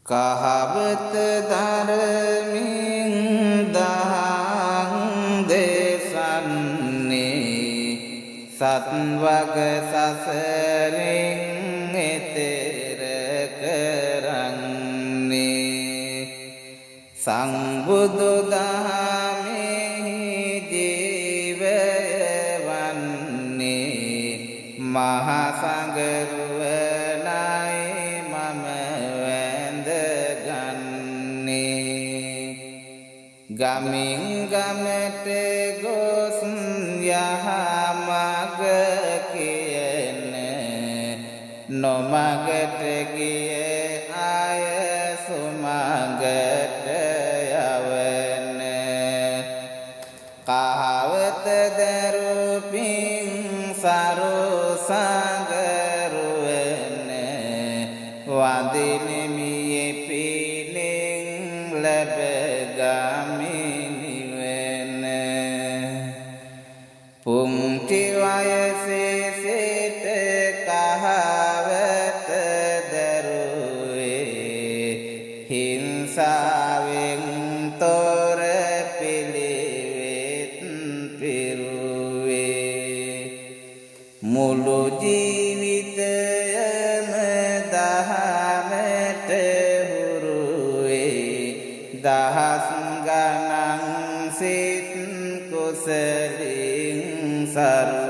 කහවත ධර්මින් දහං දේශන්නේ සත්වග සසරින් එතෙර කරන්නේ සංබුදු දහමෙහි ජීවය වන්නේ මහා සංඝරුවනයි මම ගමින් ගමට ගොස් යහමග කියන නොමගට ගිය අය සුමගට යවන කහවත දරුපින් සරු සංගරුවන වදිනමියේ පිලින් ලැබගමිනිවන පුංචි වයසේ සිට කහවත දරුවේ හිංසාවෙන් තොර පිළිවෙත් පිරුවේ මුළු ජීවිතයම දහමට හුරුවේ දහස් ගණන් සිත් කුසලින් සරු